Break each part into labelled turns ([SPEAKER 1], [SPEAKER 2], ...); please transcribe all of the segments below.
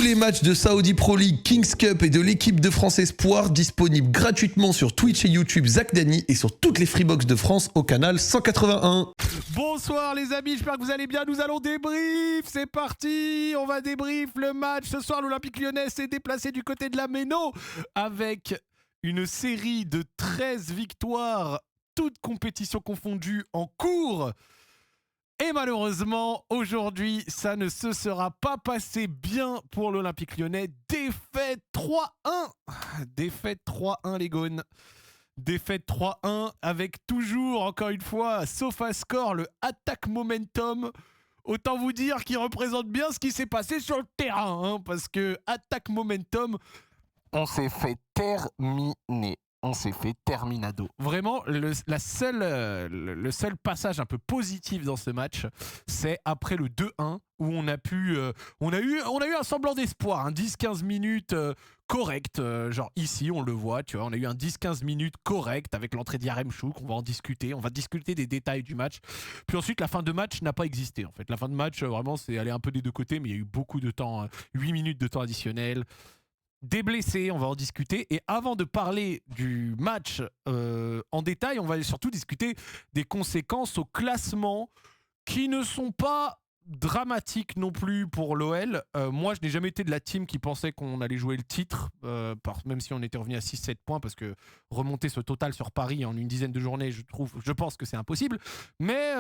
[SPEAKER 1] les matchs de Saudi Pro League, Kings Cup et de l'équipe de France Espoir disponibles gratuitement sur Twitch et YouTube Zach Dany et sur toutes les Freebox de France au canal 181.
[SPEAKER 2] Bonsoir les amis, j'espère que vous allez bien, nous allons débrief, c'est parti, on va débrief le match. Ce soir l'Olympique Lyonnais s'est déplacé du côté de la Méno avec une série de 13 victoires, toutes compétitions confondues en cours. Et malheureusement, aujourd'hui, ça ne se sera pas passé bien pour l'Olympique Lyonnais. Défaite 3-1. Défaite 3-1, les Gaunes. Défaite 3-1 avec toujours, encore une fois, SofaScore, le attack momentum. Autant vous dire qu'il représente bien ce qui s'est passé sur le terrain. Parce que attack momentum, on s'est fait terminer. On s'est fait terminado. Vraiment, le seul passage un peu positif dans ce match, c'est après le 2-1 où on a eu un semblant d'espoir, 10-15 minutes correct, genre ici on le voit, tu vois, on a eu un 10-15 minutes correct avec l'entrée d'Yaremchuk, on va discuter des détails du match. Puis ensuite la fin de match n'a pas existé en fait. La fin de match vraiment c'est allé un peu des deux côtés, mais il y a eu beaucoup de temps, 8 minutes de temps additionnel. Des blessés, on va en discuter. Et avant de parler du match en détail, on va surtout discuter des conséquences au classement qui ne sont pas dramatiques non plus pour l'OL. Moi, je n'ai jamais été de la team qui pensait qu'on allait jouer le titre, même si on était revenu à 6-7 points, parce que remonter ce total sur Paris en une dizaine de journées, je pense que c'est impossible. Mais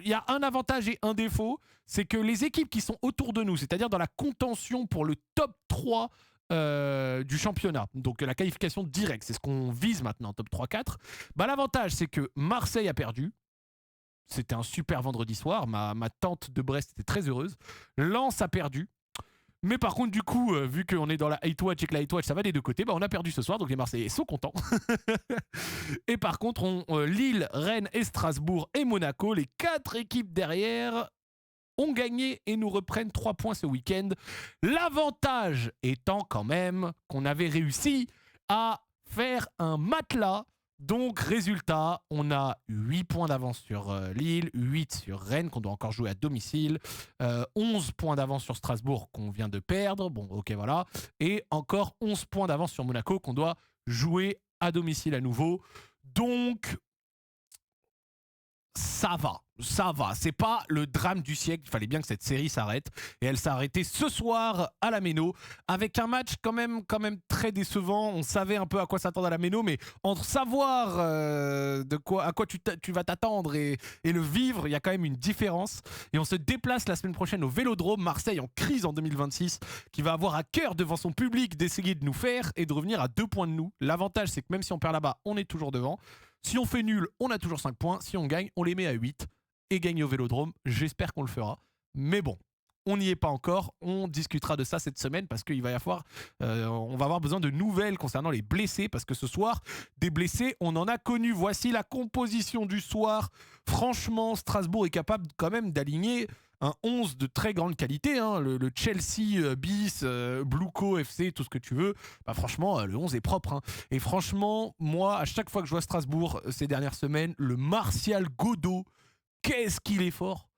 [SPEAKER 2] il y a un avantage et un défaut, c'est que les équipes qui sont autour de nous, c'est-à-dire dans la contention pour le top 3 du championnat, donc la qualification directe, c'est ce qu'on vise maintenant, top 3-4. Bah, l'avantage, c'est que Marseille a perdu. C'était un super vendredi soir. Ma tante de Brest était très heureuse. Lens a perdu. Mais par contre, du coup, vu qu'on est dans la hate watch et que la hate watch, ça va des deux côtés, bah on a perdu ce soir, donc les Marseillais sont contents. Et par contre, Lille, Rennes et Strasbourg et Monaco, les 4 équipes derrière, ont gagné et nous reprennent 3 points ce week-end. L'avantage étant quand même qu'on avait réussi à faire un matelas. Donc, résultat, on a 8 points d'avance sur Lille, 8 sur Rennes, qu'on doit encore jouer à domicile, 11 points d'avance sur Strasbourg, qu'on vient de perdre, bon, ok, voilà, et encore 11 points d'avance sur Monaco, qu'on doit jouer à domicile à nouveau. Donc, ça va, c'est pas le drame du siècle, il fallait bien que cette série s'arrête, et elle s'est arrêtée ce soir à la Méno, avec un match quand même très décevant. On savait un peu à quoi s'attendre à la Méno, mais entre savoir à quoi tu vas t'attendre et le vivre, il y a quand même une différence, et on se déplace la semaine prochaine au Vélodrome, Marseille en crise en 2026, qui va avoir à cœur devant son public d'essayer de nous faire, et de revenir à 2 points de nous. L'avantage, c'est que même si on perd là-bas, on est toujours devant. Si on fait nul, on a toujours 5 points. Si on gagne, on les met à 8 et gagne au Vélodrome. J'espère qu'on le fera. Mais bon, on n'y est pas encore. On discutera de ça cette semaine parce qu'on va avoir besoin de nouvelles concernant les blessés. Parce que ce soir, des blessés, on en a connu. Voici la composition du soir. Franchement, Strasbourg est capable quand même d'aligner un 11 de très grande qualité, le Chelsea bis, Bluco FC, tout ce que tu veux. Bah franchement, le 11 est propre. Et franchement, moi, à chaque fois que je vois Strasbourg ces dernières semaines, le Martial Godot, qu'est-ce qu'il est fort!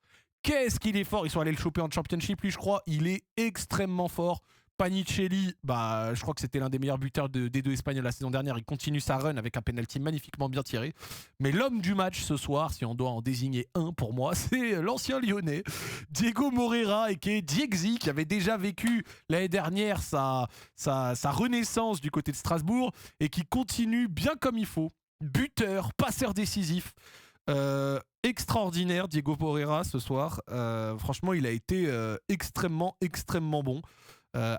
[SPEAKER 2] Qu'est-ce qu'il est fort! Ils sont allés le choper en Championship, lui, je crois. Il est extrêmement fort. Panicelli, bah, je crois que c'était l'un des meilleurs buteurs des deux Espagnols la saison dernière. Il continue sa run avec un penalty magnifiquement bien tiré. Mais l'homme du match ce soir, si on doit en désigner un pour moi, c'est l'ancien Lyonnais, Diego Moreira, et Diegzi, qui avait déjà vécu l'année dernière sa renaissance du côté de Strasbourg et qui continue bien comme il faut. Buteur, passeur décisif. Extraordinaire Diego Moreira ce soir. Franchement, il a été extrêmement bon.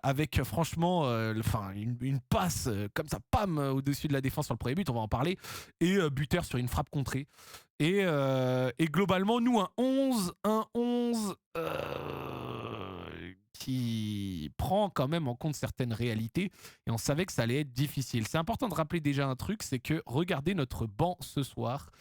[SPEAKER 2] Avec franchement une passe comme ça, pam, au-dessus de la défense sur le premier but, on va en parler, et buteur sur une frappe contrée. Et globalement, nous, un 11 qui prend quand même en compte certaines réalités, et on savait que ça allait être difficile. C'est important de rappeler déjà un truc, c'est que regardez notre banc ce soir.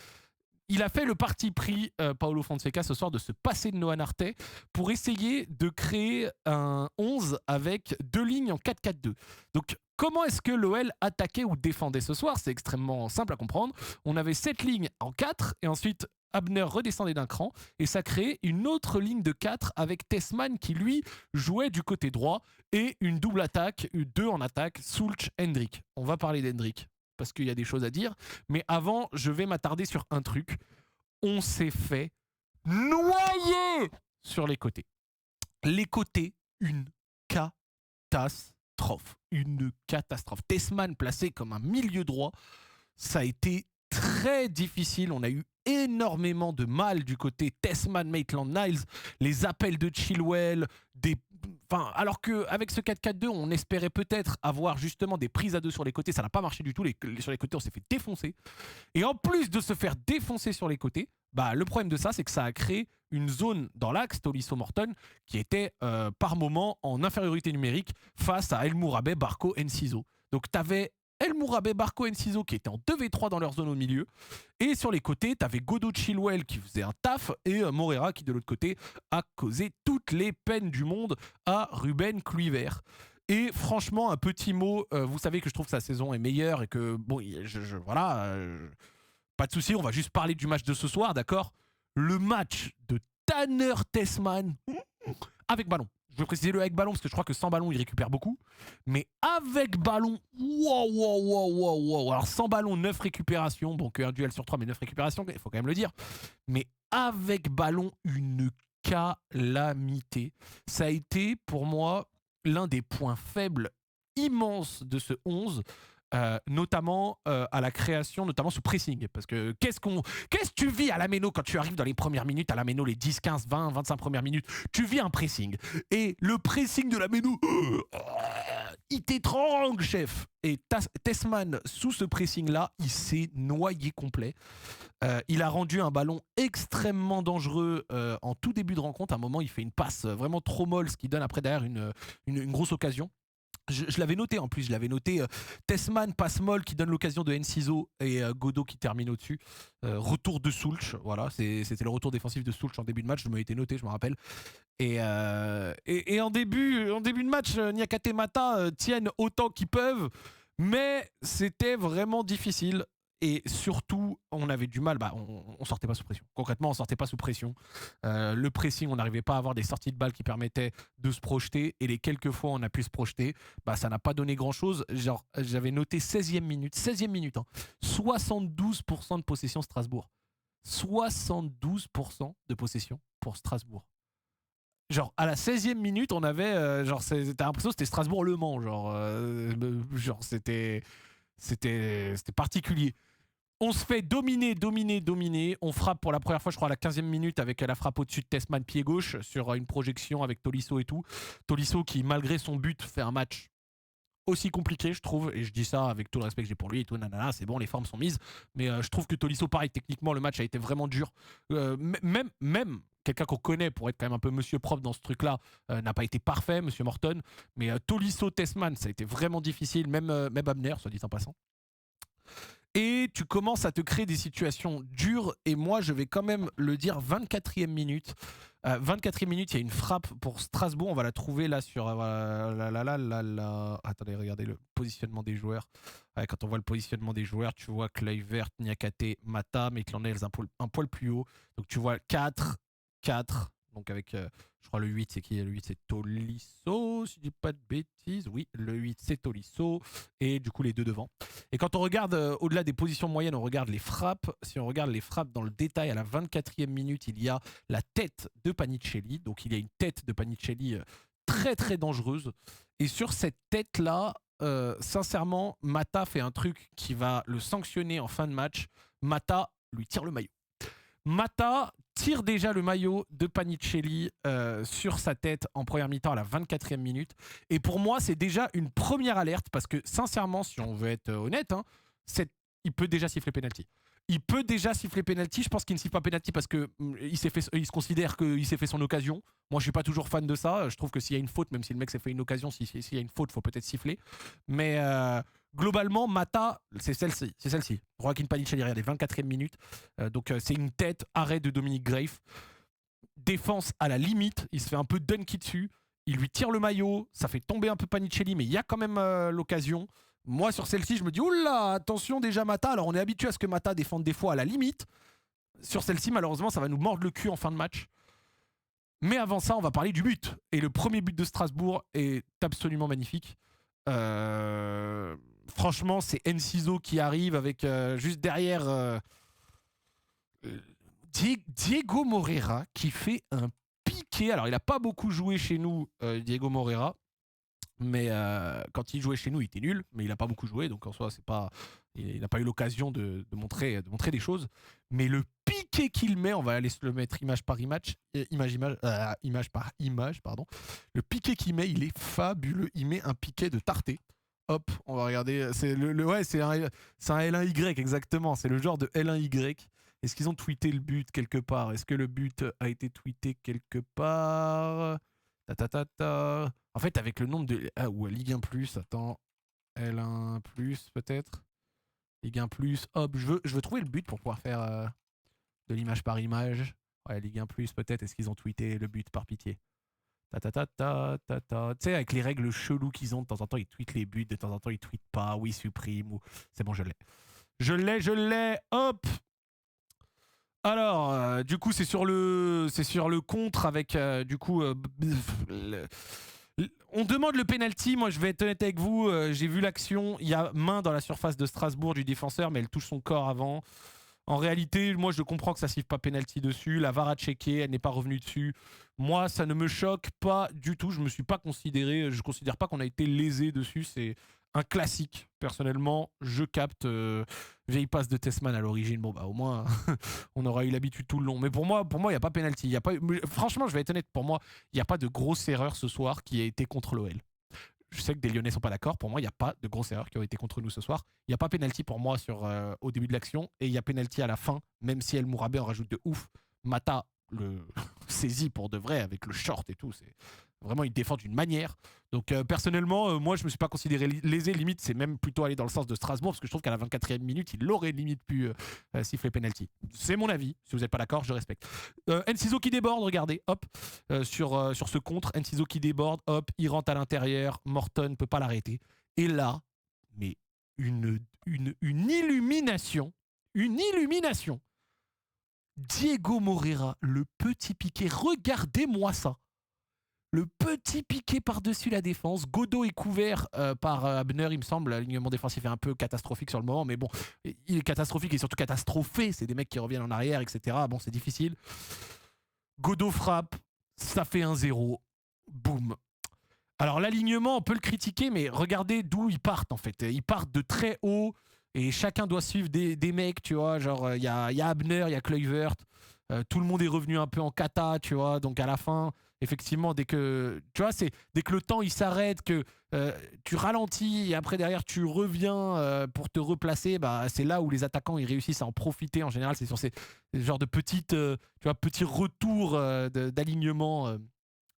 [SPEAKER 2] Il a fait le parti pris, Paulo Fonseca, ce soir, de se passer de Noah Nartey pour essayer de créer un 11 avec 2 lignes en 4-4-2. Donc, comment est-ce que l'OL attaquait ou défendait ce soir? C'est extrêmement simple à comprendre. On avait 7 lignes en 4 et ensuite Abner redescendait d'un cran et ça créait une autre ligne de 4 avec Tessman qui lui jouait du côté droit et une double attaque, 2 en attaque, Sulch, Hendrik. On va parler d'Hendrik parce qu'il y a des choses à dire, mais avant je vais m'attarder sur un truc. On s'est fait noyer sur les côtés. Les côtés, une catastrophe. Une catastrophe. Tessman placé comme un milieu droit, ça a été très difficile. On a eu énormément de mal du côté Tessman, Maitland-Niles, les appels de Chilwell, alors qu'avec ce 4-4-2, on espérait peut-être avoir justement des prises à 2 sur les côtés. Ça n'a pas marché du tout. Sur les côtés, on s'est fait défoncer. Et en plus de se faire défoncer sur les côtés, le problème de ça, c'est que ça a créé une zone dans l'axe Tolisso-Morton qui était par moment en infériorité numérique face à El Mourabet, Barco, Enciso. Donc tu avais El Mourabet, Barco, Enciso qui étaient en 2v3 dans leur zone au milieu. Et sur les côtés, tu avais Godot, Chilwell qui faisait un taf et Morera qui de l'autre côté a causé toutes les peines du monde à Ruben Kluivert. Et franchement, un petit mot, vous savez que je trouve que sa saison est meilleure et que, bon, pas de souci, on va juste parler du match de ce soir, d'accord ? Le match de Tanner Tessman avec ballon. Je veux préciser le avec ballon parce que je crois que sans ballon, il récupère beaucoup. Mais avec ballon, wow. Alors sans ballon, 9 récupérations. Bon, qu'un duel sur 3, mais 9 récupérations, il faut quand même le dire. Mais avec ballon, une calamité. Ça a été pour moi l'un des points faibles immenses de ce 11. Notamment à la création, notamment sous pressing. Parce que qu'est-ce que tu vis à la Méno quand tu arrives dans les premières minutes, à la Méno, les 10, 15, 20, 25 premières minutes, tu vis un pressing. Et le pressing de la Méno, il t'étrangle, chef. Et Tessman, sous ce pressing-là, il s'est noyé complet. Il a rendu un ballon extrêmement dangereux en tout début de rencontre. À un moment, il fait une passe vraiment trop molle, ce qui donne après derrière une grosse occasion. Je l'avais noté en plus, Tessman passe molle qui donne l'occasion de Enciso et Godot qui termine au-dessus. Retour de Sulch, voilà, c'était le retour défensif de Sulch en début de match, je m'avais été noté, je me rappelle. Et en début de match, Niakate Mata tiennent autant qu'ils peuvent, mais c'était vraiment difficile. Et surtout, on avait du mal, on sortait pas sous pression. Concrètement, on sortait pas sous pression. Le pressing, on n'arrivait pas à avoir des sorties de balles qui permettaient de se projeter. Et les quelques fois où on a pu se projeter, ça n'a pas donné grand-chose. Genre, j'avais noté 16e minute, 72% de possession Strasbourg. 72% de possession pour Strasbourg. Genre, à la 16e minute, on avait... t'as l'impression que c'était Strasbourg-Le Mans. C'était particulier. On se fait dominer. On frappe pour la première fois, je crois, à la 15e minute avec la frappe au-dessus de Tessman, pied gauche, sur une projection avec Tolisso et tout. Tolisso qui, malgré son but, fait un match aussi compliqué, je trouve. Et je dis ça avec tout le respect que j'ai pour lui et tout. Nanana, c'est bon, les formes sont mises. Mais je trouve que Tolisso, pareil, techniquement, le match a été vraiment dur. Même quelqu'un qu'on connaît pour être quand même un peu monsieur propre dans ce truc-là, n'a pas été parfait, monsieur Morton. Mais Tolisso, Tessman, ça a été vraiment difficile. Même Abner, soit dit en passant. Et tu commences à te créer des situations dures. Et moi, je vais quand même le dire, 24e minute. 24e minute, il y a une frappe pour Strasbourg. On va la trouver là sur... Attendez, regardez le positionnement des joueurs. Quand on voit le positionnement des joueurs, tu vois Kluivert, Niakate, Mata, Maitland-Niles un poil plus haut. Donc tu vois 4. Donc avec, je crois le 8, c'est qui ? Le 8, c'est Tolisso, si je dis pas de bêtises. Oui, le 8, c'est Tolisso. Et du coup, les deux devant. Et quand on regarde, au-delà des positions moyennes, on regarde les frappes. Si on regarde les frappes dans le détail, à la 24e minute, il y a la tête de Panicelli. Donc il y a une tête de Panicelli très très dangereuse. Et sur cette tête-là, sincèrement, Mata fait un truc qui va le sanctionner en fin de match. Mata lui tire le maillot. Mata tire déjà le maillot de Panicelli sur sa tête en première mi-temps à la 24e minute. Et pour moi, c'est déjà une première alerte parce que sincèrement, si on veut être honnête, il peut déjà siffler penalty. Je pense qu'il ne siffle pas penalty parce qu'il se considère qu'il s'est fait son occasion. Moi, je suis pas toujours fan de ça. Je trouve que s'il y a une faute, même si le mec s'est fait une occasion, s'il y a une faute, il faut peut-être siffler. Mais globalement, Mata, c'est celle-ci. Joaquin Panicelli, regardez, 24e minute. Donc c'est une tête, arrêt de Dominique Greif. Défense à la limite. Il se fait un peu dunky dessus. Il lui tire le maillot. Ça fait tomber un peu Panicelli, mais il y a quand même l'occasion. Moi, sur celle-ci, je me dis, oula, attention déjà Mata. Alors, on est habitué à ce que Mata défende des fois à la limite. sur celle-ci, malheureusement, ça va nous mordre le cul en fin de match. Mais avant ça, on va parler du but. Et le premier but de Strasbourg est absolument magnifique. Franchement, c'est Enciso qui arrive avec juste derrière Diego Moreira qui fait un piqué. Alors, il n'a pas beaucoup joué chez nous, Diego Moreira. Mais quand il jouait chez nous, il était nul. Mais il n'a pas beaucoup joué. Donc, en soi, c'est pas... il n'a pas eu l'occasion de montrer des choses. Mais le piqué qu'il met, on va aller se le mettre image par image, image par image, pardon. Le piqué qu'il met, il est fabuleux. Il met un piqué de tarté. Hop, on va regarder. C'est c'est un L1Y exactement. C'est le genre de L1Y. Est-ce qu'ils ont tweeté le but quelque part? Est-ce que le but a été tweeté quelque part? En fait, avec le nombre de... Ah, ou Ligue 1+, attends. L1+, peut-être. Ligue 1+, hop, je veux trouver le but pour pouvoir faire de l'image par image. Ouais, Ligue 1+, peut-être. Est-ce qu'ils ont tweeté le but, par pitié? Tu sais, avec les règles cheloues qu'ils ont, de temps en temps, ils tweetent les buts, de temps en temps, ils tweetent pas, ou ils suppriment, ou... C'est bon, je l'ai, hop. Alors, du coup, c'est sur le contre avec, du coup... on demande le penalty. Moi, je vais être honnête avec vous. J'ai vu l'action. Il y a main dans la surface de Strasbourg du défenseur, mais elle touche son corps avant. En réalité, moi, je comprends que ça ne siffle pas penalty dessus. La VAR a checké, elle n'est pas revenue dessus. Moi, ça ne me choque pas du tout. Je me suis pas considéré. Je considère pas qu'on a été lésé dessus. C'est un classique. Personnellement, je capte. Vieille passe de Tessman à l'origine. Bon, bah au moins, on aura eu l'habitude tout le long. Mais pour moi, il n'y a pas penalty. Franchement, je vais être honnête. Pour moi, il n'y a pas de grosse erreur ce soir qui a été contre l'OL. Je sais que des Lyonnais sont pas d'accord. Pour moi, il n'y a pas de grosses erreurs qui ont été contre nous ce soir. Il n'y a pas penalty pour moi au début de l'action. Et il y a penalty à la fin, même si El Mourabé en rajoute de ouf. Mata le saisit pour de vrai avec le short et tout. C'est vraiment, il défend d'une manière. Donc personnellement, moi, je me suis pas considéré lésé. Limite, c'est même plutôt allé dans le sens de Strasbourg, parce que je trouve qu'à la 24e minute, il aurait limite pu siffler penalty. C'est mon avis. Si vous n'êtes pas d'accord, je respecte. Enciso qui déborde, regardez, hop, sur ce contre. Enciso qui déborde, hop, il rentre à l'intérieur. Morton ne peut pas l'arrêter. Et là, mais une illumination. Une illumination. Diego Moreira, le petit piqué. Regardez-moi ça. Le petit piqué par-dessus la défense. Godot est couvert par Abner, il me semble. L'alignement défensif est un peu catastrophique sur le moment, mais bon, il est catastrophique et surtout catastrophé. C'est des mecs qui reviennent en arrière, etc. Bon, c'est difficile. Godot frappe, ça fait 1-0. Boum. Alors, l'alignement, on peut le critiquer, mais regardez d'où ils partent, en fait. Ils partent de très haut et chacun doit suivre des mecs, tu vois. Genre, il y a Abner, il y a Kluivert. Tout le monde est revenu un peu en cata, tu vois. Donc, à la fin... Effectivement, dès que le temps il s'arrête, que tu ralentis et après derrière tu reviens pour te replacer, bah, c'est là où les attaquants ils réussissent à en profiter. En général, c'est sur ces genres de petits retours d'alignement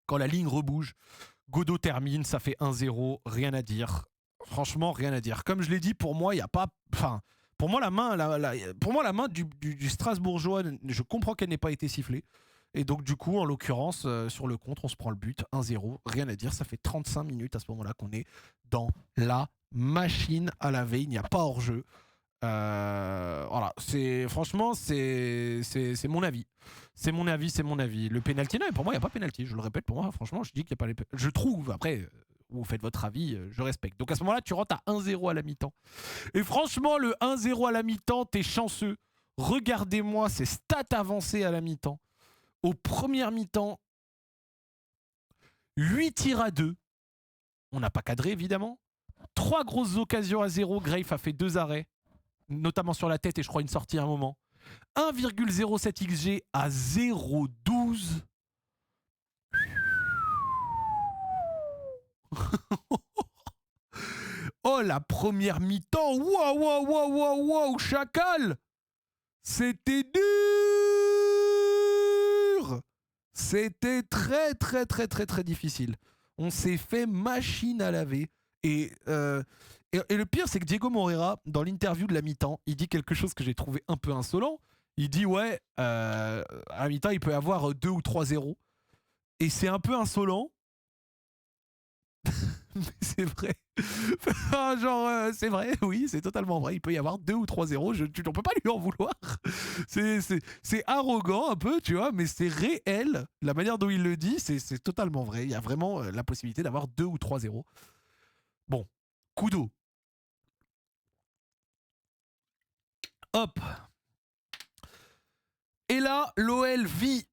[SPEAKER 2] quand la ligne rebouge. Godot termine, ça fait 1-0, rien à dire. Franchement, rien à dire. Comme je l'ai dit, pour moi, il n'y a pas... Enfin, pour moi, la main du Strasbourgeois, je comprends qu'elle n'ait pas été sifflée. Et donc, du coup, en l'occurrence, sur le contre, on se prend le but, 1-0, rien à dire. Ça fait 35 minutes à ce moment-là qu'on est dans la machine à laver. Il n'y a pas hors-jeu. Voilà, franchement, c'est mon avis. C'est mon avis. Le penalty, non, pour moi, il n'y a pas penalty. Je le répète, pour moi, franchement, je dis qu'il n'y a pas les... Je trouve, après, vous faites votre avis, je respecte. Donc, à ce moment-là, tu rentres à 1-0 à la mi-temps. Et franchement, le 1-0 à la mi-temps, t'es chanceux. Regardez-moi ces stats avancées à la mi-temps. Au premier mi-temps, 8 tirs à 2. On n'a pas cadré, évidemment. 3 grosses occasions à 0. Greif a fait 2 arrêts, notamment sur la tête et je crois une sortie à un moment. 1,07 XG à 0,12. Oh, la première mi-temps. Waouh, chacal. C'était dur. C'était très difficile. On s'est fait machine à laver. Et le pire, c'est que Diego Moreira, dans l'interview de la mi-temps, il dit quelque chose que j'ai trouvé un peu insolent. Il dit, ouais, à la mi-temps, il peut y avoir 2 ou 3-0. Et c'est un peu insolent. C'est vrai. Genre, c'est vrai, oui, c'est totalement vrai. Il peut y avoir 2 ou 3-0, on peut pas lui en vouloir. C'est arrogant un peu, tu vois, mais c'est réel. La manière dont il le dit, c'est totalement vrai. Il y a vraiment la possibilité d'avoir 2 ou 3-0. Bon, coup d'eau. Hop. Et là, l'OL vit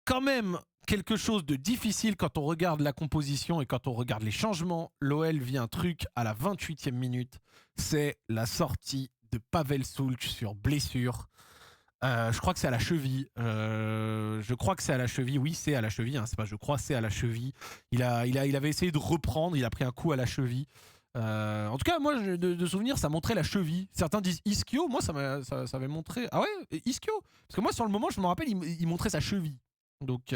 [SPEAKER 2] quand même quelque chose de difficile quand on regarde la composition et quand on regarde les changements. L'OL vit un truc à la 28e minute. C'est la sortie de Pavel Sulc sur blessure. Je crois que c'est à la cheville. Je crois que c'est à la cheville. Oui, c'est à la cheville. Hein. C'est pas je crois, c'est à la cheville. Il avait essayé de reprendre. Il a pris un coup à la cheville. En tout cas, moi, de souvenir, ça montrait la cheville. Certains disent ischio. Moi, ça avait montré. Ah ouais, ischio. Parce que moi, sur le moment, je me rappelle, il montrait sa cheville. Donc,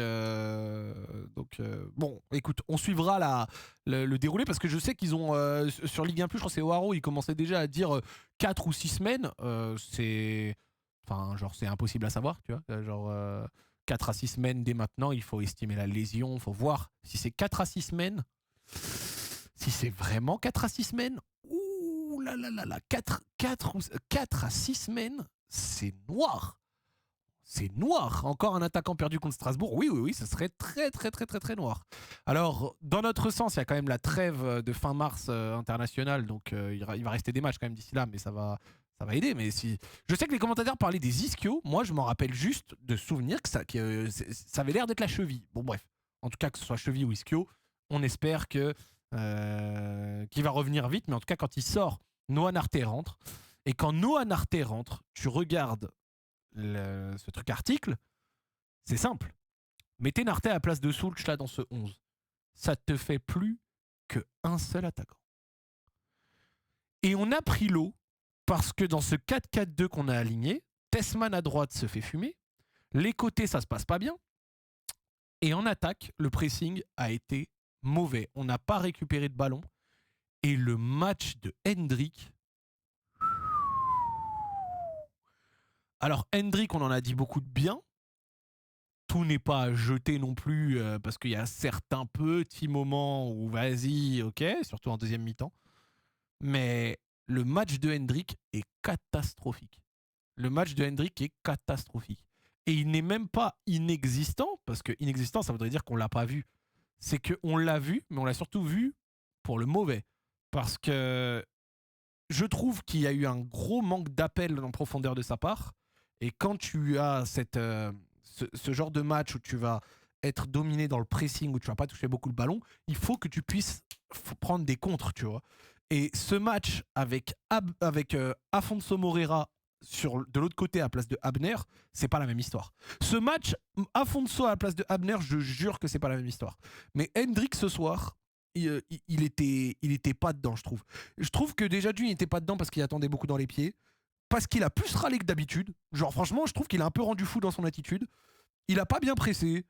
[SPEAKER 2] bon, écoute, on suivra le déroulé parce que je sais qu'ils ont sur Ligue 1+, je crois que c'est Oaro, ils commençaient déjà à dire 4 ou 6 semaines. C'est impossible à savoir, tu vois. Genre 4 à 6 semaines dès maintenant, il faut estimer la lésion, il faut voir si c'est 4 à 6 semaines. Si c'est vraiment 4 à 6 semaines, ouh là là là là, 4 à 6 semaines, c'est noir. C'est noir. Encore un attaquant perdu contre Strasbourg. Oui, ce serait très, très, très, très, très noir. Alors, dans notre sens, il y a quand même la trêve de fin mars internationale, donc il va rester des matchs quand même d'ici là, mais ça va aider. Mais si... Je sais que les commentateurs parlaient des ischios. Moi, je m'en rappelle juste de souvenir que ça avait l'air d'être la cheville. Bon, bref. En tout cas, que ce soit cheville ou ischio, on espère qu'il va revenir vite. Mais en tout cas, quand il sort, Noah Narté rentre. Et quand Noah Narté rentre, tu regardes ce truc article, c'est simple. Mettez Narté à la place de Sulc là dans ce 11. Ça te fait plus qu'un seul attaquant. Et on a pris l'eau parce que dans ce 4-4-2 qu'on a aligné, Tessman à droite se fait fumer, les côtés ça se passe pas bien, et en attaque, le pressing a été mauvais. On n'a pas récupéré de ballon, et le match de Hendrick... Alors Hendrick, on en a dit beaucoup de bien. Tout n'est pas à jeter non plus parce qu'il y a certains petits moments où vas-y, ok, surtout en deuxième mi-temps. Mais le match de Hendrick est catastrophique. Le match de Hendrick est catastrophique. Et il n'est même pas inexistant, parce que inexistant, ça voudrait dire qu'on ne l'a pas vu. C'est qu'on l'a vu, mais on l'a surtout vu pour le mauvais. Parce que je trouve qu'il y a eu un gros manque d'appel en profondeur de sa part. Et quand tu as ce genre de match où tu vas être dominé dans le pressing, où tu vas pas toucher beaucoup le ballon, il faut que tu puisses prendre des contres, tu vois. Et ce match avec Afonso Moreira de l'autre côté à la place de Abner, c'est pas la même histoire. Ce match, Afonso à la place de Abner, je jure que c'est pas la même histoire. Mais Hendrick ce soir, il était pas dedans, je trouve. Je trouve que déjà il était pas dedans parce qu'il attendait beaucoup dans les pieds. Parce qu'il a plus râlé que d'habitude. Genre, franchement, je trouve qu'il a un peu rendu fou dans son attitude. Il a pas bien pressé.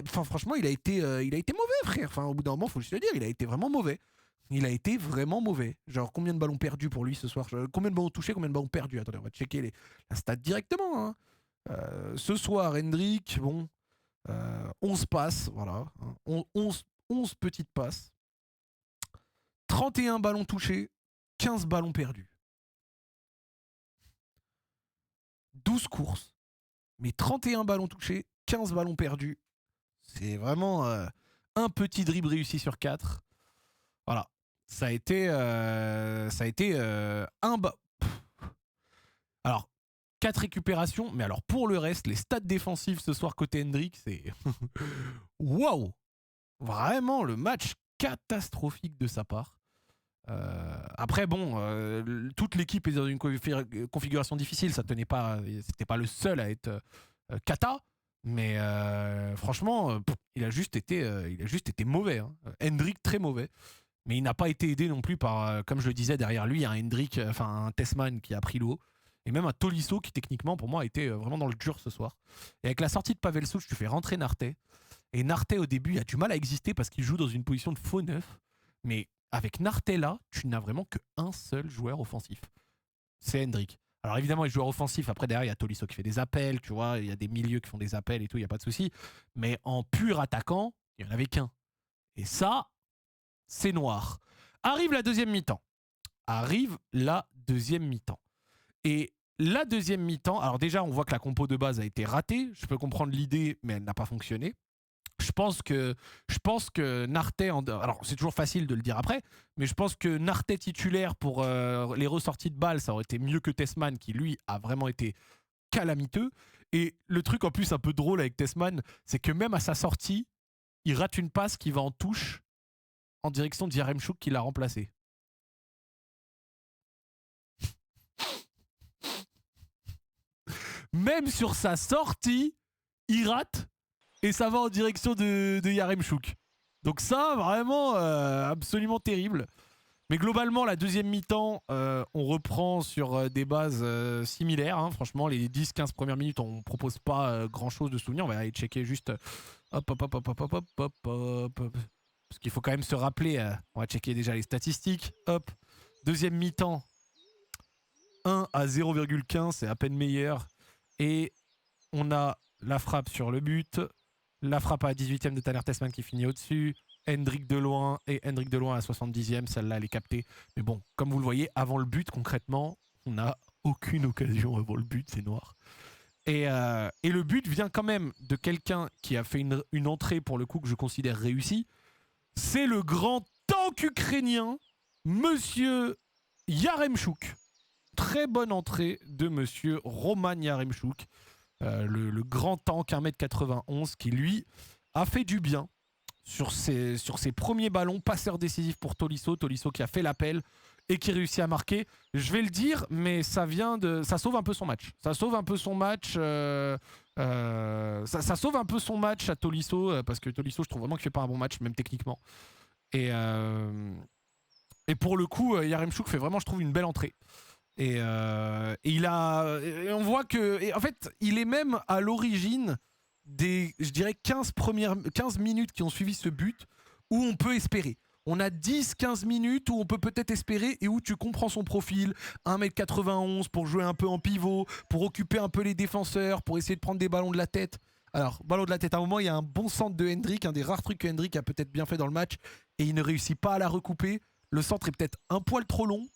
[SPEAKER 2] Franchement, il a été mauvais, frère. Enfin, au bout d'un moment, faut juste le dire, il a été vraiment mauvais. Il a été vraiment mauvais. Genre, combien de ballons perdus pour lui ce soir? Combien de ballons touchés, combien de ballons perdus? Attendez, on va checker la stat directement. Hein. Ce soir, Hendrick, bon, 11 passes, voilà. 11 petites passes. 31 ballons touchés, 15 ballons perdus. 12 courses, mais 31 ballons touchés, 15 ballons perdus. C'est vraiment un petit dribble réussi sur 4. Voilà. Ça a été Alors, 4 récupérations, mais alors pour le reste, les stats défensifs ce soir côté Hendrick, c'est... Waouh! Vraiment, le match catastrophique de sa part. Après bon, toute l'équipe est dans une configuration difficile, ça tenait pas, c'était pas le seul à être cata, mais franchement, il a juste été mauvais. Hein. Hendrick très mauvais, mais il n'a pas été aidé non plus par, comme je le disais derrière lui, un Hendrick, un Tessman qui a pris l'eau, et même un Tolisso qui techniquement pour moi a été vraiment dans le dur ce soir. Et avec la sortie de Pavel Sulc, tu fais rentrer Narté, et Narté au début il a du mal à exister parce qu'il joue dans une position de faux neuf, mais avec Nartella, tu n'as vraiment qu'un seul joueur offensif. C'est Hendrick. Alors évidemment, les joueurs offensifs, après derrière, il y a Tolisso qui fait des appels, tu vois, il y a des milieux qui font des appels et tout, il n'y a pas de souci. Mais en pur attaquant, il n'y en avait qu'un. Et ça, c'est noir. Arrive la deuxième mi-temps. Et la deuxième mi-temps, alors déjà, on voit que la compo de base a été ratée. Je peux comprendre l'idée, mais elle n'a pas fonctionné. Je pense que Nartet, alors c'est toujours facile de le dire après, mais je pense que Nartet titulaire pour les ressorties de balles, ça aurait été mieux que Tessman, qui lui a vraiment été calamiteux. Et le truc en plus un peu drôle avec Tessman, c'est que même à sa sortie, il rate une passe qui va en touche en direction de Yaremchuk qui l'a remplacé. Même sur sa sortie, il rate et ça va en direction de Yaremchuk. Donc ça, vraiment, absolument terrible. Mais globalement, la deuxième mi-temps, on reprend sur des bases similaires. Hein. Franchement, les 10-15 premières minutes, on ne propose pas grand-chose de souvenir. On va aller checker juste... Hop. Parce qu'il faut quand même se rappeler, on va checker déjà les statistiques. Hop, deuxième mi-temps, 1 à 0,15, c'est à peine meilleur. Et on a la frappe sur le but, la frappe à la 18e de Tanner Tessman qui finit au-dessus, Hendrik Deloin et Hendrik Deloin à la 70e, celle-là elle est captée. Mais bon, comme vous le voyez, avant le but, concrètement, on n'a aucune occasion avant le but, c'est noir. Et le but vient quand même de quelqu'un qui a fait une entrée, pour le coup, que je considère réussie. C'est le grand tank ukrainien, Monsieur Yaremchuk. Très bonne entrée de Monsieur Roman Yaremchuk, le grand tank 1m91 qui, lui, a fait du bien sur ses premiers ballons, passeur décisif pour Tolisso. Tolisso qui a fait l'appel et qui réussit à marquer. Je vais le dire, mais ça sauve un peu son match. Ça sauve un peu son match. Ça sauve un peu son match à Tolisso, parce que Tolisso, je trouve vraiment qu'il fait pas un bon match, même techniquement. Et pour le coup, Yaremchuk fait vraiment, je trouve, une belle entrée. Et on voit que, en fait, il est même à l'origine des, je dirais, 15 minutes qui ont suivi ce but où on peut espérer. On a 10-15 minutes où on peut peut-être espérer et où tu comprends son profil. 1m91 pour jouer un peu en pivot, pour occuper un peu les défenseurs, pour essayer de prendre des ballons de la tête. Alors, ballon de la tête, à un moment, il y a un bon centre de Hendrik, un des rares trucs que Hendrik a peut-être bien fait dans le match, et il ne réussit pas à la recouper. Le centre est peut-être un poil trop long,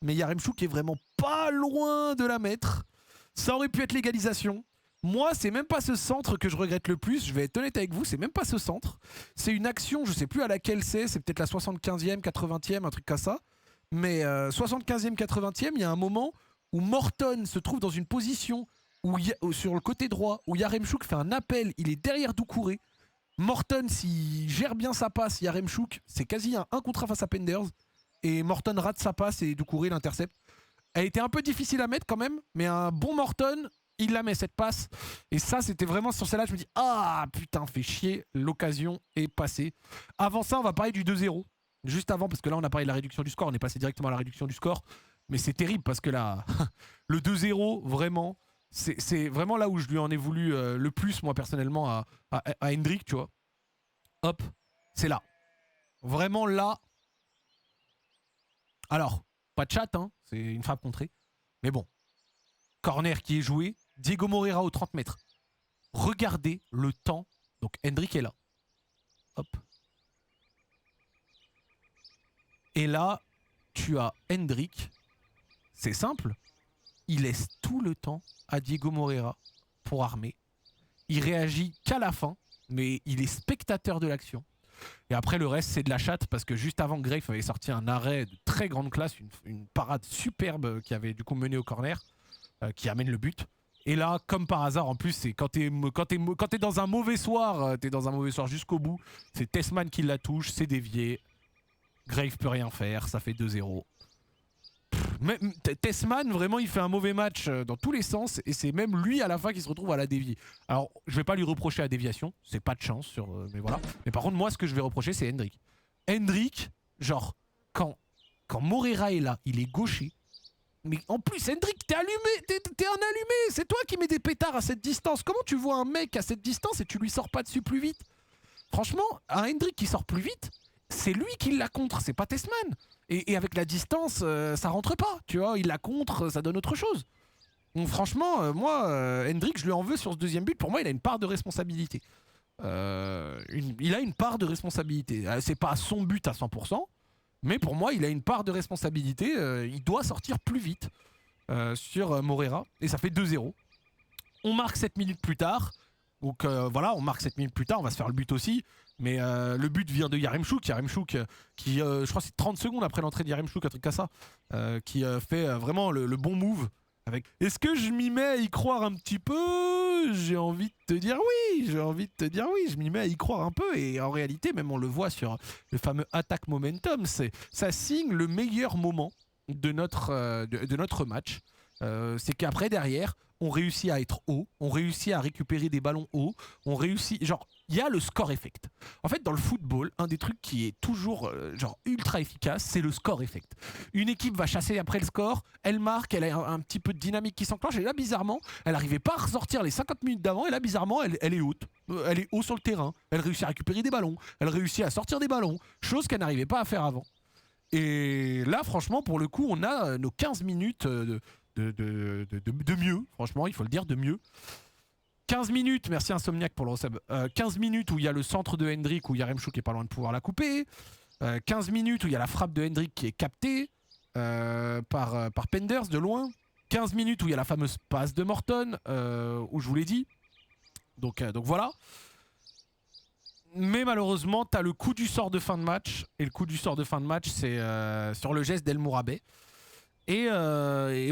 [SPEAKER 2] mais Yaremchuk est vraiment pas loin de la mettre. Ça aurait pu être l'égalisation. Moi, c'est même pas ce centre que je regrette le plus. Je vais être honnête avec vous, c'est même pas ce centre. C'est une action, je sais plus à laquelle c'est peut-être la 75e, 80e, un truc comme ça. Mais 75e, 80e, il y a un moment où Morton se trouve dans une position sur le côté droit, où Yaremchuk fait un appel, il est derrière Doucouré. Morton, s'il gère bien sa passe, Yaremchuk, c'est quasi un contre 1 face à Penders. Et Morton rate sa passe et Doucouré l'intercepte. Elle était un peu difficile à mettre quand même, mais un bon Morton, il la met cette passe. Et ça, c'était vraiment sur celle-là, je me dis, ah putain, fait chier, l'occasion est passée. Avant ça, on va parler du 2-0. Juste avant, parce que là, on a parlé de la réduction du score, on est passé directement à la réduction du score. Mais c'est terrible parce que là, le 2-0, vraiment, c'est vraiment là où je lui en ai voulu le plus, moi, personnellement, à Hendrik, tu vois. Hop, c'est là. Vraiment là. Alors, pas de chat, hein, c'est une frappe contrée. Mais bon, corner qui est joué, Diego Moreira aux 30 mètres. Regardez le temps. Donc Hendrik est là. Hop. Et là, tu as Hendrik. C'est simple. Il laisse tout le temps à Diego Moreira pour armer. Il réagit qu'à la fin, mais il est spectateur de l'action. Et après, le reste, c'est de la chatte, parce que juste avant, Grave avait sorti un arrêt de très grande classe, une parade superbe qui avait du coup mené au corner, qui amène le but. Et là, comme par hasard, en plus, c'est quand t'es dans un mauvais soir, t'es dans un mauvais soir jusqu'au bout, c'est Tessman qui la touche, c'est dévié. Grave peut rien faire, ça fait 2-0. Tessman, vraiment, il fait un mauvais match dans tous les sens, et c'est même lui à la fin qui se retrouve à la dévier. Alors, je vais pas lui reprocher la déviation, c'est pas de chance, mais voilà. Mais par contre, moi, ce que je vais reprocher, c'est Hendrik. Hendrik, genre, quand Moreira est là, il est gaucher. Mais en plus, Hendrik, t'es allumé, t'es un allumé, c'est toi qui mets des pétards à cette distance. Comment tu vois un mec à cette distance et tu lui sors pas dessus plus vite? Franchement, un Hendrik qui sort plus vite, c'est lui qui la contre, c'est pas Tessman. Et avec la distance, ça rentre pas, tu vois, il la contre, ça donne autre chose. Donc franchement, moi, Hendrik, je lui en veux sur ce deuxième but. Pour moi, il a une part de responsabilité. il a une part de responsabilité. C'est pas son but à 100%, mais pour moi, il a une part de responsabilité. Il doit sortir plus vite sur Moreira, et ça fait 2-0. On marque 7 minutes plus tard. Donc voilà, on marque 7 minutes plus tard, on va se faire le but aussi. Mais le but vient de Yaremchuk qui, je crois que c'est 30 secondes après l'entrée de Yaremchuk, un truc comme ça, qui fait vraiment le bon move. Est-ce que je m'y mets à y croire un petit peu? J'ai envie de te dire oui, je m'y mets à y croire un peu. Et en réalité, même on le voit sur le fameux attack momentum, ça signe le meilleur moment de notre match. C'est qu'après, derrière, on réussit à être haut, on réussit à récupérer des ballons hauts, on réussit... Genre, il y a le score effect. En fait, dans le football, un des trucs qui est toujours ultra efficace, c'est le score effect. Une équipe va chasser après le score, elle marque, elle a un petit peu de dynamique qui s'enclenche, et là, bizarrement, elle n'arrivait pas à ressortir les 50 minutes d'avant, et là, bizarrement, elle est haute. Elle est haut sur le terrain, elle réussit à récupérer des ballons, elle réussit à sortir des ballons, chose qu'elle n'arrivait pas à faire avant. Et là, franchement, pour le coup, on a nos 15 minutes... de mieux, franchement, il faut le dire, de mieux. 15 minutes, merci Insomniac pour le resub. 15 minutes où il y a le centre de Hendrick, où Yaremchuk est pas loin de pouvoir la couper. 15 minutes où il y a la frappe de Hendrick qui est captée par Penders de loin. 15 minutes où il y a la fameuse passe de Morton, où je vous l'ai dit. Donc voilà. Mais malheureusement, tu as le coup du sort de fin de match. Et le coup du sort de fin de match, c'est sur le geste d'El Mourabet. Et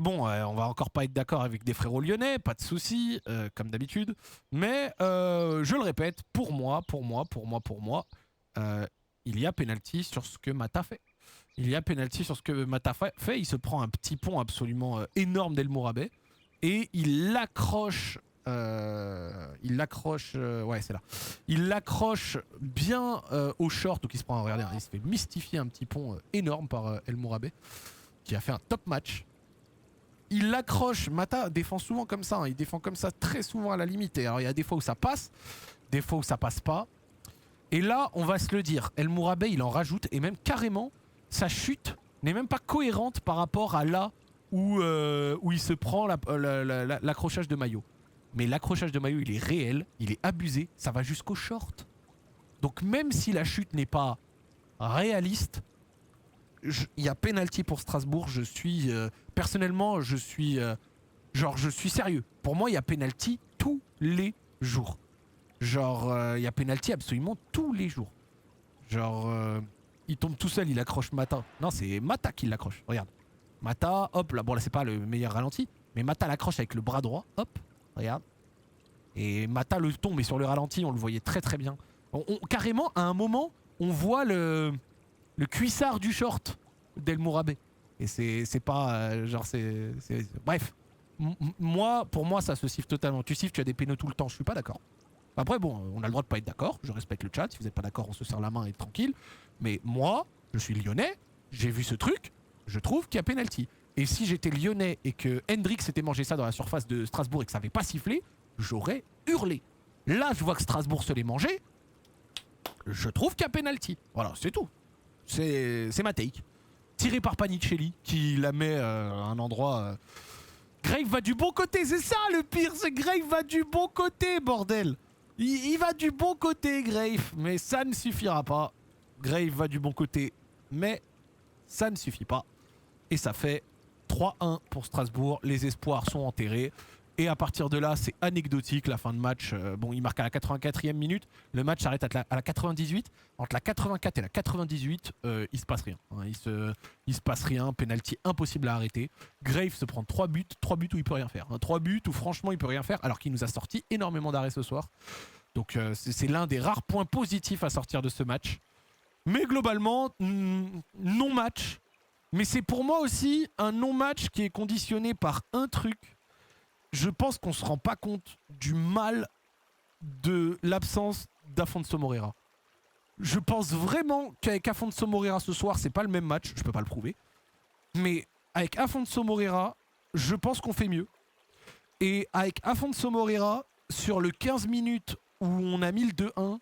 [SPEAKER 2] bon, on va encore pas être d'accord avec des frérots lyonnais, pas de souci, comme d'habitude. Mais je le répète, pour moi, il y a pénalty sur ce que Mata fait. Il y a pénalty sur ce que Mata fait. Il se prend un petit pont absolument énorme d'El Mourabet et il l'accroche. Ouais, c'est là. Il l'accroche bien au short, donc il se prend. Regardez, il se fait mystifier un petit pont énorme par El Mourabet, qui a fait un top match. Il l'accroche. Mata défend souvent comme ça, hein. Il défend comme ça très souvent à la limite. Alors il y a des fois où ça passe, des fois où ça passe pas. Et là, on va se le dire, El Mourabet, il en rajoute, et même carrément, sa chute n'est même pas cohérente par rapport à là où il se prend l'accrochage de maillot. Mais l'accrochage de maillot, il est réel, il est abusé, ça va jusqu'au short. Donc même si la chute n'est pas réaliste, il y a pénalty pour Strasbourg. Je suis personnellement, je suis sérieux. Pour moi, il y a pénalty tous les jours. Il y a pénalty absolument tous les jours. Il tombe tout seul, il accroche Mata. Non, c'est Mata qui l'accroche. Regarde, Mata, hop, là, bon là c'est pas le meilleur ralenti, mais Mata l'accroche avec le bras droit, hop, regarde. Et Mata le tombe, mais sur le ralenti, on le voyait très très bien. Carrément, à un moment, on voit le cuissard du short d'El Mourabet. Et c'est pas bref. Pour moi, ça se siffle totalement. Tu siffles, tu as des pénaux tout le temps, je suis pas d'accord. Après, bon, on a le droit de pas être d'accord. Je respecte le chat. Si vous n'êtes pas d'accord, on se serre la main et tranquille. Mais moi, je suis lyonnais. J'ai vu ce truc. Je trouve qu'il y a pénalty. Et si j'étais lyonnais et que Hendrick s'était mangé ça dans la surface de Strasbourg et que ça n'avait pas sifflé, j'aurais hurlé. Là, je vois que Strasbourg se l'est mangé. Je trouve qu'il y a pénalty. Voilà, c'est tout. C'est ma take. Tiré par Panicelli, qui la met à un endroit... Grave va du bon côté, c'est ça le pire, c'est Grave va du bon côté, bordel. Il va du bon côté, Grave, mais ça ne suffira pas. Grave va du bon côté, mais ça ne suffit pas. Et ça fait 3-1 pour Strasbourg, les espoirs sont enterrés. Et à partir de là, c'est anecdotique, la fin de match. Bon, il marque à la 84e minute. Le match s'arrête à la 98. Entre la 84 et la 98, il se passe rien. Hein. Il se passe rien. Penalty impossible à arrêter. Grave se prend 3 buts où il peut rien faire. Hein. 3 buts où franchement il peut rien faire, alors qu'il nous a sorti énormément d'arrêts ce soir. Donc c'est l'un des rares points positifs à sortir de ce match. Mais globalement, non-match. Mais c'est pour moi aussi un non-match qui est conditionné par un truc. Je pense qu'on ne se rend pas compte du mal de l'absence d'Afonso Moreira. Je pense vraiment qu'avec Afonso Moreira ce soir, c'est pas le même match. Je peux pas le prouver. Mais avec Afonso Moreira, je pense qu'on fait mieux. Et avec Afonso Moreira, sur le 15 minutes où on a mis le 2-1,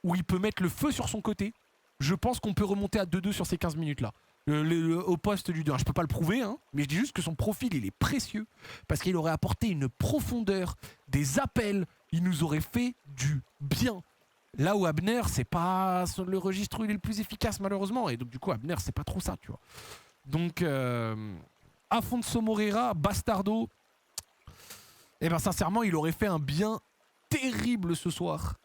[SPEAKER 2] où il peut mettre le feu sur son côté, je pense qu'on peut remonter à 2-2 sur ces 15 minutes-là. Au poste du 2-1. Je peux pas le prouver, hein, mais je dis juste que son profil, il est précieux, parce qu'il aurait apporté une profondeur, des appels, il nous aurait fait du bien. Là où Abner, c'est pas sur le registre où il est le plus efficace malheureusement. Et donc du coup, Abner, c'est pas trop ça, tu vois. Donc, Afonso Moreira, Bastardo, eh ben sincèrement, il aurait fait un bien terrible ce soir.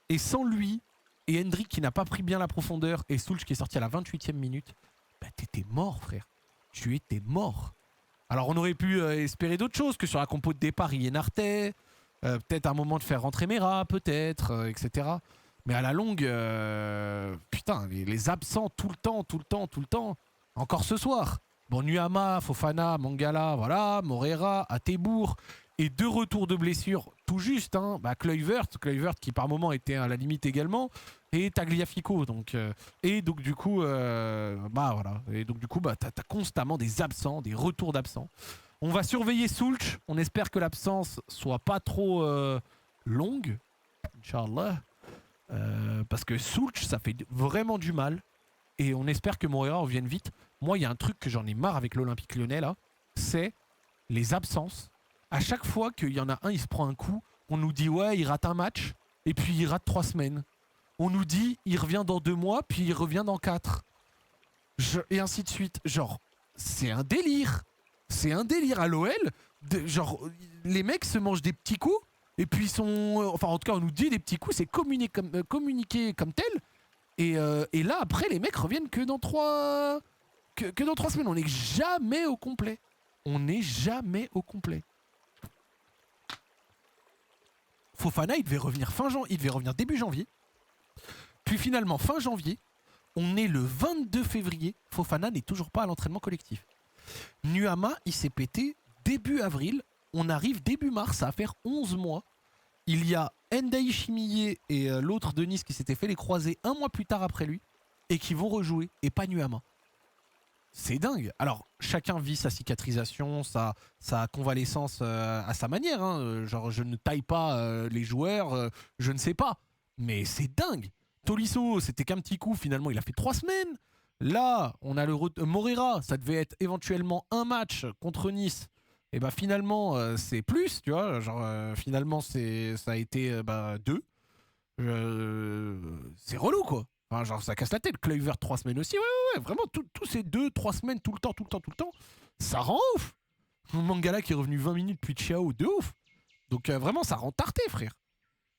[SPEAKER 2] Et sans lui, et Hendrick qui n'a pas pris bien la profondeur, et Sulch qui est sorti à la 28e minute, bah t'étais mort, frère. Tu étais mort. Alors on aurait pu espérer d'autres choses, que sur la compo de départ, il y ait Nartet, peut-être un moment de faire rentrer Mera, peut-être, etc. Mais à la longue, putain, les absents tout le temps. Encore ce soir. Bon, Nuama, Fofana, Mangala, voilà, Moreira, Atebour, et 2 retours de blessure tout juste, hein. Bah, Kluivert qui par moment était à la limite également, et Tagliafico, donc et donc du coup bah voilà, et donc du coup bah t'as constamment des absents, des retours d'absents. On va surveiller Sulch, on espère que l'absence soit pas trop longue, Inch'Allah, parce que Sulch ça fait vraiment du mal, et on espère que Moreira revienne vite. Moi, il y a un truc que j'en ai marre avec l'Olympique Lyonnais là, c'est les absences. À chaque fois qu'il y en a un, il se prend un coup, on nous dit ouais, il rate un match, et puis il rate 3 semaines. On nous dit il revient dans 2 mois, puis il revient dans 4. Et ainsi de suite. Genre, c'est un délire. C'est un délire à l'OL. Genre, les mecs se mangent des petits coups, et puis ils sont... enfin, en tout cas, on nous dit des petits coups, c'est communiqué comme tel. Et là, après, les mecs reviennent que dans 3... Que dans 3 semaines. On n'est jamais au complet. On n'est jamais au complet. Fofana, il devait revenir il devait revenir début janvier. Puis finalement, fin janvier, on est le 22 février. Fofana n'est toujours pas à l'entraînement collectif. Nuama, il s'est pété début avril. On arrive début mars, ça va faire 11 mois. Il y a Ndaï Chimillé et l'autre de Nice qui s'étaient fait les croisés 1 mois plus tard après lui et qui vont rejouer, et pas Nuama. C'est dingue. Alors, chacun vit sa cicatrisation, sa convalescence à sa manière. Hein. Genre, je ne taille pas les joueurs, je ne sais pas. Mais c'est dingue. Tolisso, c'était qu'un petit coup. Finalement, il a fait 3 semaines. Là, on a le Moreira. Ça devait être éventuellement un match contre Nice. Et bah finalement, c'est plus, tu vois. Genre, finalement, ça a été 2. C'est relou, quoi. Enfin, genre, ça casse la tête. Kluivert 3 semaines aussi. Ouais, vraiment, tous ces 2-3 semaines, tout le temps. Ça rend ouf. Mangala qui est revenu 20 minutes, puis Chiao, de ouf. Donc, vraiment, ça rend tarté, frère.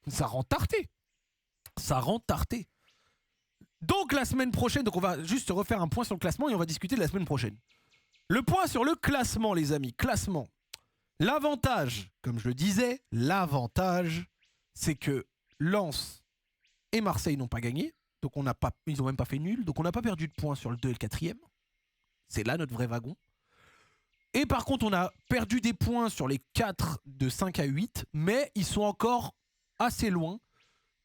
[SPEAKER 2] Ça rend tarté. Donc, la semaine prochaine, donc on va juste refaire un point sur le classement et on va discuter de la semaine prochaine. Le point sur le classement, les amis. Classement. L'avantage, comme je le disais, c'est que Lens et Marseille n'ont pas gagné. Donc ils n'ont même pas fait nul. Donc on n'a pas perdu de points sur le 2 et le 4e. C'est là notre vrai wagon. Et par contre, on a perdu des points sur les 4 de 5 à 8. Mais ils sont encore assez loin.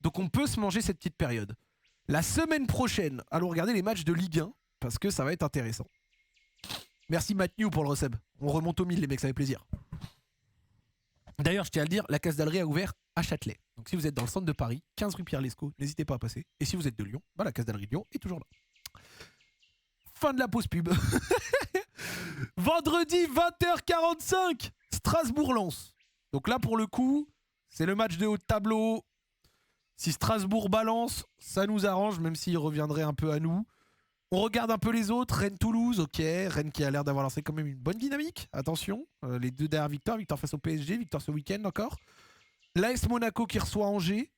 [SPEAKER 2] Donc on peut se manger cette petite période. La semaine prochaine, allons regarder les matchs de Ligue 1. Parce que ça va être intéressant. Merci Mathieu pour le resub. On remonte au 1000 les mecs, ça fait plaisir. D'ailleurs, je tiens à le dire, la Case d'Allery a ouvert à Châtelet. Donc si vous êtes dans le centre de Paris, 15 rue Pierre-Lescot, n'hésitez pas à passer. Et si vous êtes de Lyon, bah, la Case d'Allery de Lyon est toujours là. Fin de la pause pub. Vendredi 20h45, Strasbourg-Lens. Donc là, pour le coup, c'est le match de haut de tableau. Si Strasbourg balance, ça nous arrange, même s'il reviendrait un peu à nous. On regarde un peu les autres. Rennes-Toulouse, ok. Rennes qui a l'air d'avoir lancé quand même une bonne dynamique. Attention. Les 2 dernières victoires. Victoire face au PSG, victoire ce week-end encore. L'AS Monaco qui reçoit Angers.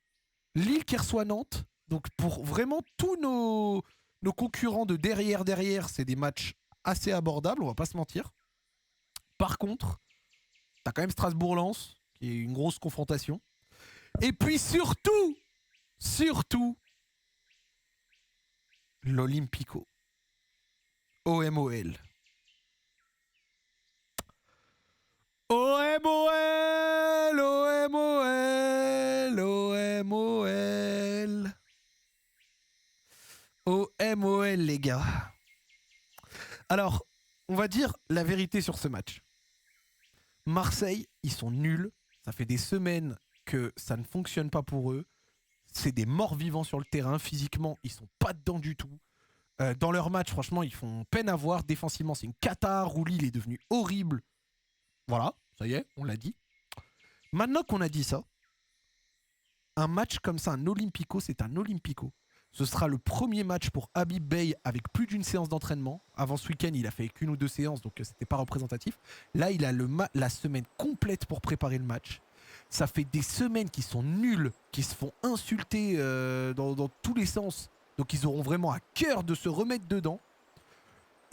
[SPEAKER 2] Lille qui reçoit Nantes. Donc pour vraiment tous nos concurrents de derrière, c'est des matchs assez abordables, on va pas se mentir. Par contre, t'as quand même Strasbourg-Lens, qui est une grosse confrontation. Et puis surtout, l'Olympico. OMOL. OMOL, OMOL, OMOL. OMOL, les gars. Alors, on va dire la vérité sur ce match. Marseille, ils sont nuls. Ça fait des semaines que ça ne fonctionne pas pour eux. C'est des morts vivants sur le terrain. Physiquement, ils sont pas dedans du tout. Dans leur match, franchement, ils font peine à voir. Défensivement, c'est une cata. Rouli, il est devenu horrible. Voilà, ça y est, on l'a dit. Maintenant qu'on a dit ça, un match comme ça, un Olympico, c'est un Olympico. Ce sera le premier match pour Habib Beye avec plus d'une séance d'entraînement. Avant ce week-end, il a fait qu'une ou deux séances, donc c'était pas représentatif. Là, il a la semaine complète pour préparer le match. Ça fait des semaines qui sont nulles, qui se font insulter dans tous les sens. Donc ils auront vraiment à cœur de se remettre dedans.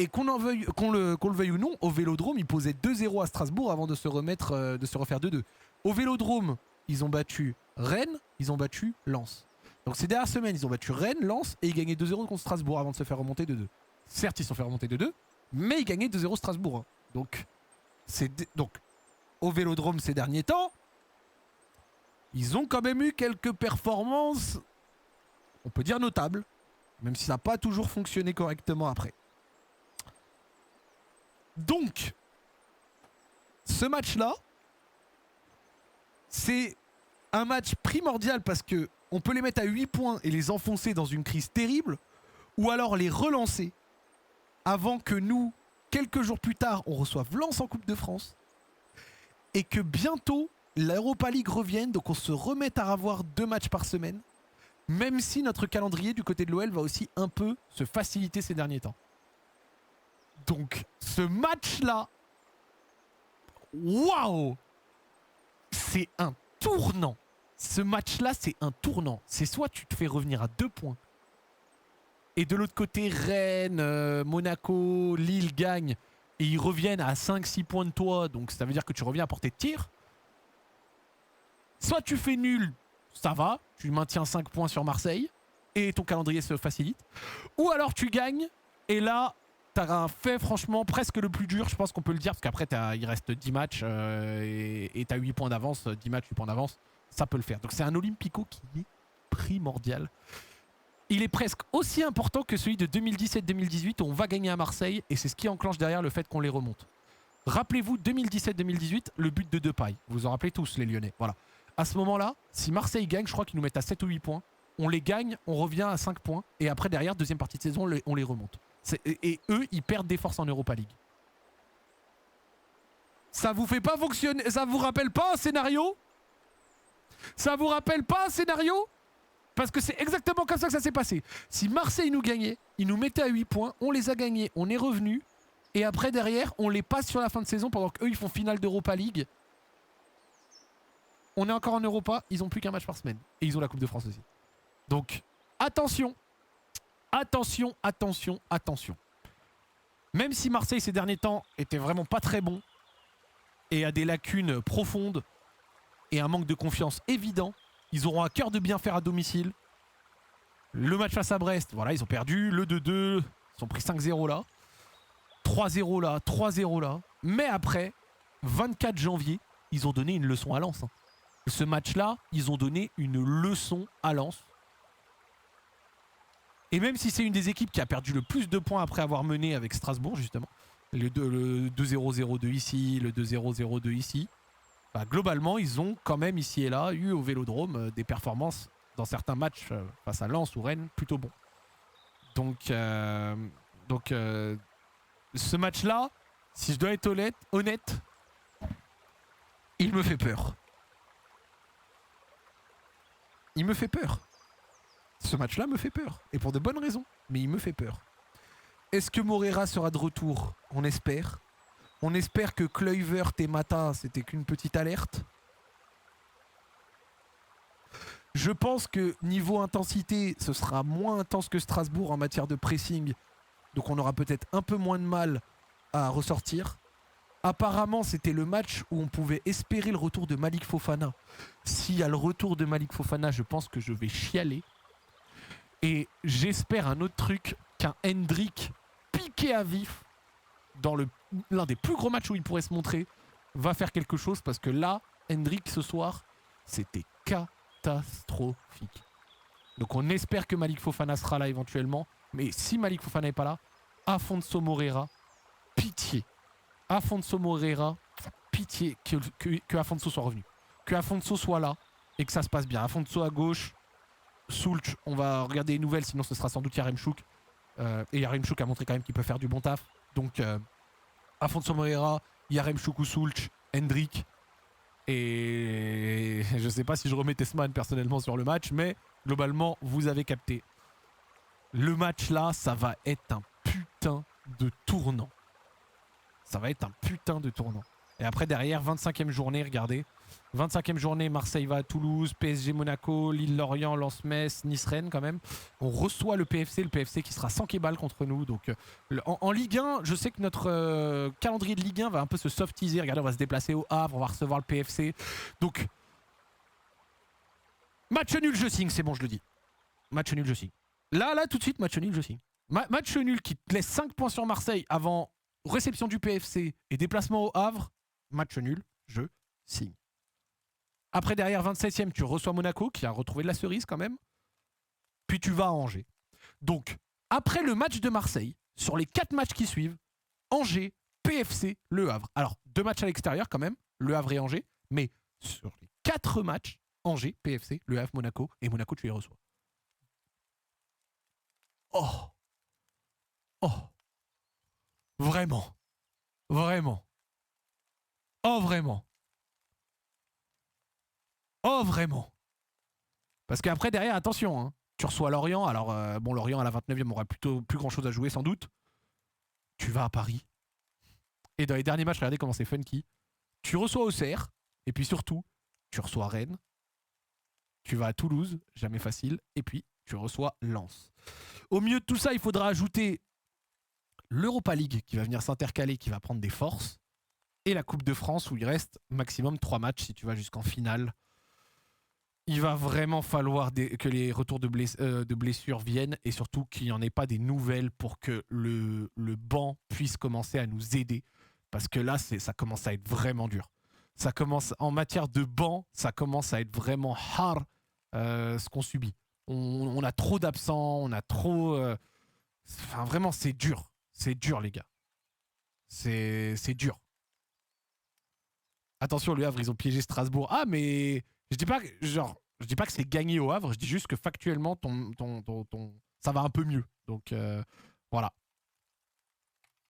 [SPEAKER 2] Et qu'on le veuille ou non, au Vélodrome, ils posaient 2-0 à Strasbourg avant de se refaire 2-2. Au Vélodrome, ils ont battu Rennes, ils ont battu Lens. Donc ces dernières semaines, ils ont battu Rennes, Lens et ils gagnaient 2-0 contre Strasbourg avant de se faire remonter 2-2. Certes, ils se sont fait remonter 2-2, mais ils gagnaient 2-0 Strasbourg. Hein. Donc au Vélodrome ces derniers temps, ils ont quand même eu quelques performances, on peut dire notables, même si ça n'a pas toujours fonctionné correctement après. Donc, ce match-là, c'est un match primordial parce que on peut les mettre à 8 points et les enfoncer dans une crise terrible, ou alors les relancer avant que nous, quelques jours plus tard, on reçoive Lens en Coupe de France et que bientôt l'Europa League revienne, donc on se remette à avoir 2 matchs par semaine, même si notre calendrier du côté de l'OL va aussi un peu se faciliter ces derniers temps. Donc, ce match-là, waouh, c'est un tournant. Ce match-là, c'est un tournant. C'est soit tu te fais revenir à 2 points, et de l'autre côté, Rennes, Monaco, Lille gagnent, et ils reviennent à 5-6 points de toi, donc ça veut dire que tu reviens à portée de tir. Soit tu fais nul, ça va, tu maintiens 5 points sur Marseille, et ton calendrier se facilite. Ou alors tu gagnes, et là, t'as fait franchement presque le plus dur, je pense qu'on peut le dire, parce qu'après il reste 10 matchs, et t'as 8 points d'avance, 10 matchs, 8 points d'avance, ça peut le faire. Donc c'est un Olympico qui est primordial. Il est presque aussi important que celui de 2017-2018 où on va gagner à Marseille, et c'est ce qui enclenche derrière le fait qu'on les remonte. Rappelez-vous, 2017-2018, le but de Depay. Vous vous en rappelez tous, les Lyonnais. Voilà. À ce moment-là, si Marseille gagne, je crois qu'ils nous mettent à 7 ou 8 points. On les gagne, on revient à 5 points, et après, derrière, deuxième partie de saison, on les remonte. Et eux, ils perdent des forces en Europa League. Ça vous fait pas fonctionner? Ça vous rappelle pas un scénario? Ça vous rappelle pas un scénario? Parce que c'est exactement comme ça que ça s'est passé. Si Marseille nous gagnait, ils nous mettaient à 8 points, on les a gagnés, on est revenus, et après derrière, on les passe sur la fin de saison pendant qu'eux, ils font finale d'Europa League. On est encore en Europa, ils ont plus qu'un match par semaine. Et ils ont la Coupe de France aussi. Donc, attention. Attention, attention, attention. Même si Marseille ces derniers temps était vraiment pas très bon et a des lacunes profondes et un manque de confiance évident, ils auront à cœur de bien faire à domicile. Le match face à Brest, voilà, ils ont perdu. Le 2-2, ils ont pris 5-0 là. 3-0 là, 3-0 là. Mais après, 24 janvier, ils ont donné une leçon à Lens. Ce match-là, ils ont donné une leçon à Lens. Et même si c'est une des équipes qui a perdu le plus de points après avoir mené avec Strasbourg, justement, le 2-0-0-2 ici, le 2-0-0-2 ici, bah, globalement, ils ont quand même ici et là eu au Vélodrome des performances dans certains matchs face à Lens ou Rennes plutôt bons. Donc ce match-là, si je dois être honnête, il me fait peur. Il me fait peur. Ce match-là me fait peur. Et pour de bonnes raisons. Mais il me fait peur. Est-ce que Moreira sera de retour? On espère. On espère que Kluivert et Mata, c'était qu'une petite alerte. Je pense que niveau intensité, ce sera moins intense que Strasbourg en matière de pressing. Donc on aura peut-être un peu moins de mal à ressortir. Apparemment, c'était le match où on pouvait espérer le retour de Malik Fofana. S'il y a le retour de Malik Fofana, je pense que je vais chialer. Et j'espère un autre truc qu'un Hendrick piqué à vif dans l'un des plus gros matchs où il pourrait se montrer va faire quelque chose, parce que là, Hendrick ce soir, c'était catastrophique. Donc on espère que Malik Fofana sera là éventuellement, mais si Malik Fofana n'est pas là, Afonso Moreira, pitié. Afonso Moreira, pitié que Afonso soit revenu. Que Afonso soit là et que ça se passe bien. Afonso à gauche, Soulch, on va regarder les nouvelles, sinon ce sera sans doute Yaremchuk. Et Yaremchuk a montré quand même qu'il peut faire du bon taf. Donc Afonso Moreira, Yaremchuk ou Soulch, Hendrick. Et je sais pas si je remets Tessman personnellement sur le match, mais globalement, vous avez capté. Le match là, ça va être un putain de tournant. Ça va être un putain de tournant. Et après, derrière, 25e journée, regardez. 25e journée, Marseille va à Toulouse, PSG Monaco, Lille-Lorient, Lens-Metz, Nice-Rennes quand même. On reçoit le PFC qui sera sans Kebal contre nous. Donc, en Ligue 1, je sais que notre calendrier de Ligue 1 va un peu se softiser. Regardez, on va se déplacer au Havre, on va recevoir le PFC. Donc, match nul, je signe, c'est bon, je le dis. Match nul, je signe. Là, tout de suite, match nul, je signe. Match nul qui te laisse 5 points sur Marseille avant réception du PFC et déplacement au Havre. Match nul, je signe. Après, derrière, 27e, tu reçois Monaco, qui a retrouvé de la cerise quand même. Puis tu vas à Angers. Donc, après le match de Marseille, sur les 4 matchs qui suivent, Angers, PFC, Le Havre. Alors, 2 matchs à l'extérieur quand même, Le Havre et Angers. Mais sur les 4 matchs, Angers, PFC, Le Havre, Monaco. Et Monaco, tu les reçois. Oh. Oh. Vraiment. Vraiment. Oh, vraiment. Oh, vraiment. Parce qu'après, derrière, attention, hein, tu reçois Lorient. Alors, bon, Lorient à la 29e aura plutôt plus grand chose à jouer, sans doute. Tu vas à Paris. Et dans les derniers matchs, regardez comment c'est funky. Tu reçois Auxerre. Et puis surtout, tu reçois Rennes. Tu vas à Toulouse, jamais facile. Et puis, tu reçois Lens. Au milieu de tout ça, il faudra ajouter l'Europa League qui va venir s'intercaler, qui va prendre des forces. Et la Coupe de France où il reste maximum 3 matchs si tu vas jusqu'en finale. Il va vraiment falloir que les retours de blessures viennent et surtout qu'il n'y en ait pas des nouvelles pour que le banc puisse commencer à nous aider. Parce que là, ça commence à être vraiment dur. Ça commence, en matière de banc, ça commence à être vraiment hard ce qu'on subit. On a trop d'absents, on a trop... Enfin, vraiment, c'est dur. C'est dur, les gars. C'est dur. Attention, le Havre, ils ont piégé Strasbourg. Ah, mais je dis pas que c'est gagné au Havre. Je dis juste que factuellement, ça va un peu mieux. Donc, voilà.